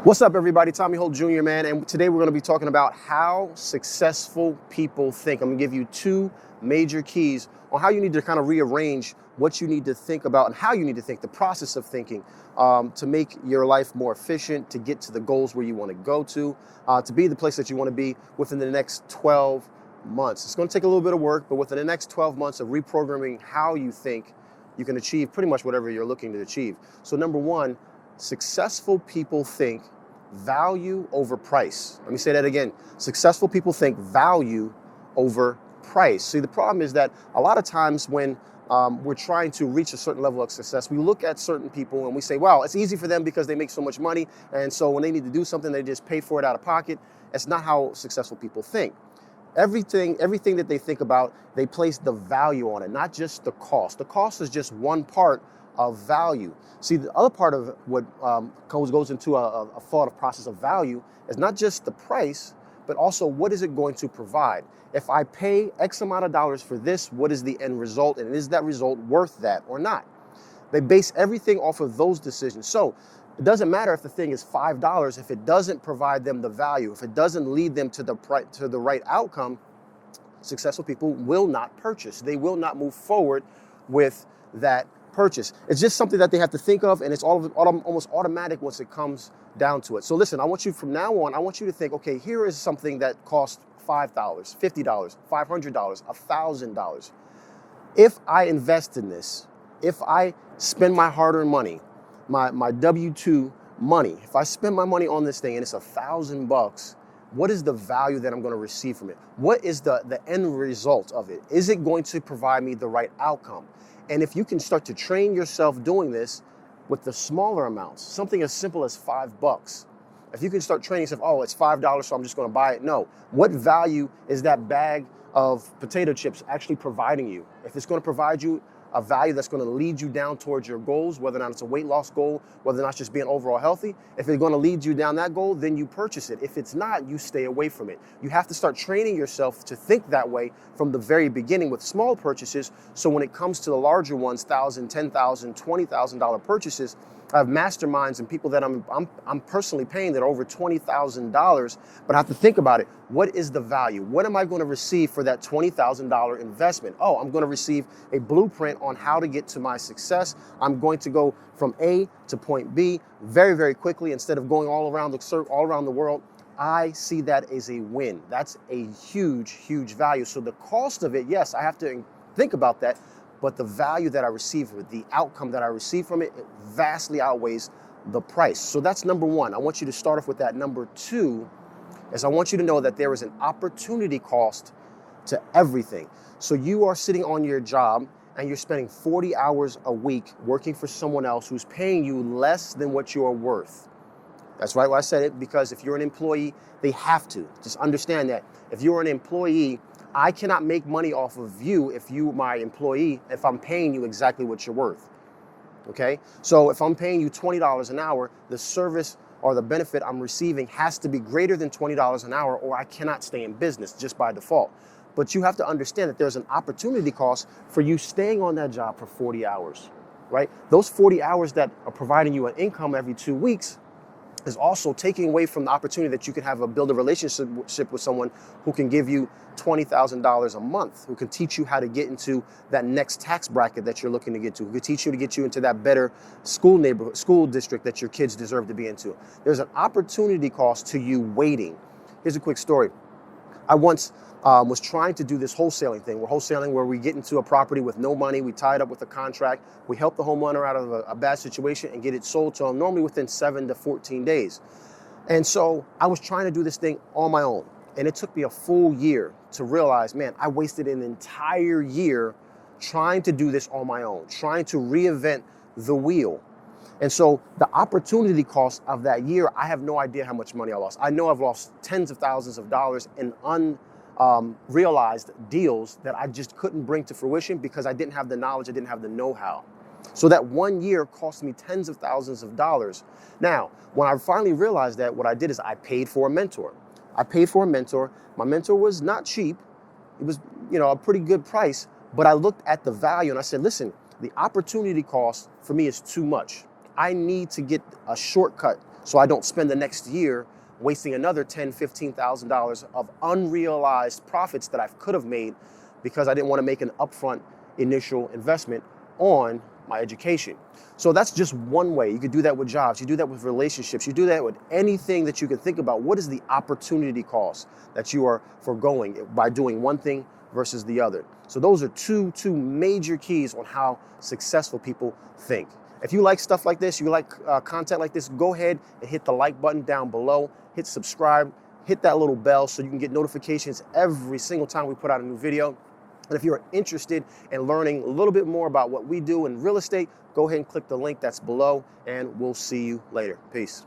What's up, everybody? Tommy Holt Jr., man, and today we're going to be talking about how successful people think. I'm going to give you two major keys on how you need to kind of rearrange what you need to think about and how you need to think, the process of thinking, to make your life more efficient, to get to the goals where you want to go to be the place that you want to be within the next 12 months. It's going to take a little bit of work, but within the next 12 months of reprogramming how you think, you can achieve pretty much whatever you're looking to achieve. So number one, successful people think value over price. Let me say that again. Successful people think value over price. See, the problem is that a lot of times when we're trying to reach a certain level of success, we look at certain people and we say, wow, it's easy for them because they make so much money. And so when they need to do something, they just pay for it out of pocket. That's not how successful people think. Everything that they think about, they place the value on it, not just the cost. The cost is just one part of value. See, the other part of what goes into a thought of process of value is not just the price, but also what is it going to provide? If I pay X amount of dollars for this, what is the end result? And is that result worth that or not? They base everything off of those decisions. So it doesn't matter if the thing is $5, if it doesn't provide them the value, if it doesn't lead them to the right outcome, successful people will not purchase. They will not move forward with that purchase. It's just something that they have to think of, and it's almost automatic once it comes down to it. So listen, I want you from now on, I want you to think, okay, here is something that costs $5, $50, $500, $1,000. If I invest in this, if I spend my hard-earned money, my W-2 money, if I spend my money on this thing and it's $1,000, what is the value that I'm going to receive from it? What is the end result of it? Is it going to provide me the right outcome? And if you can start to train yourself doing this with the smaller amounts, something as simple as $5. If you can start training yourself, oh, it's $5, so I'm just going to buy it. No. What value is that bag of potato chips actually providing you? If it's going to provide you a value that's going to lead you down towards your goals, whether or not it's a weight loss goal, whether or not it's just being overall healthy, if it's going to lead you down that goal, then you purchase it. If it's not, you stay away from it. You have to start training yourself to think that way from the very beginning with small purchases. So when it comes to the larger ones, $1,000, $10,000, $20,000 purchases, I have masterminds and people that I'm personally paying that are over $20,000, but I have to think about it. What is the value? What am I going to receive for that $20,000 investment? Oh, I'm going to receive a blueprint on how to get to my success. I'm going to go from A to point B very, very quickly instead of going all around the world. I see that as a win. That's a huge, huge value. So the cost of it, yes, I have to think about that. But the value that I receive from it, the outcome that I receive from it, it vastly outweighs the price. So that's number one. I want you to start off with that. Number two is I want you to know that there is an opportunity cost to everything. So you are sitting on your job and you're spending 40 hours a week working for someone else who's paying you less than what you're worth. That's right why I said it, because if you're an employee, they have to. Just understand that. If you're an employee, I cannot make money off of you if you, my employee, if I'm paying you exactly what you're worth, okay? So if I'm paying you $20 an hour, the service or the benefit I'm receiving has to be greater than $20 an hour or I cannot stay in business just by default. But you have to understand that there's an opportunity cost for you staying on that job for 40 hours, right? Those 40 hours that are providing you an income every 2 weeks is also taking away from the opportunity that you can build a relationship with someone who can give you $20,000 a month, who can teach you how to get into that next tax bracket that you're looking to get to, who can teach you to get you into that better school district that your kids deserve to be into. There's an opportunity cost to you waiting. Here's a quick story. I once was trying to do this wholesaling thing. We're wholesaling where we get into a property with no money, we tie it up with a contract, we help the homeowner out of a bad situation and get it sold to them normally within 7 to 14 days. And so I was trying to do this thing on my own. And it took me a full year to realize, man, I wasted an entire year trying to do this on my own, trying to reinvent the wheel. And so the opportunity cost of that year, I have no idea how much money I lost. I know I've lost tens of thousands of dollars in unrealized deals that I just couldn't bring to fruition because I didn't have the knowledge, I didn't have the know-how. So that 1 year cost me tens of thousands of dollars. Now, when I finally realized that, what I did is I paid for a mentor. My mentor was not cheap. It was, a pretty good price, but I looked at the value and I said, listen, the opportunity cost for me is too much. I need to get a shortcut so I don't spend the next year wasting another $10,000, $15,000 of unrealized profits that I could have made because I didn't want to make an upfront initial investment on my education. So that's just one way. You could do that with jobs. You do that with relationships. You do that with anything that you can think about. What is the opportunity cost that you are foregoing by doing one thing versus the other? So those are two major keys on how successful people think. If you like stuff like this, you like content like this, go ahead and hit the like button down below, hit subscribe, hit that little bell so you can get notifications every single time we put out a new video. And if you're interested in learning a little bit more about what we do in real estate, go ahead and click the link that's below, and we'll see you later. Peace.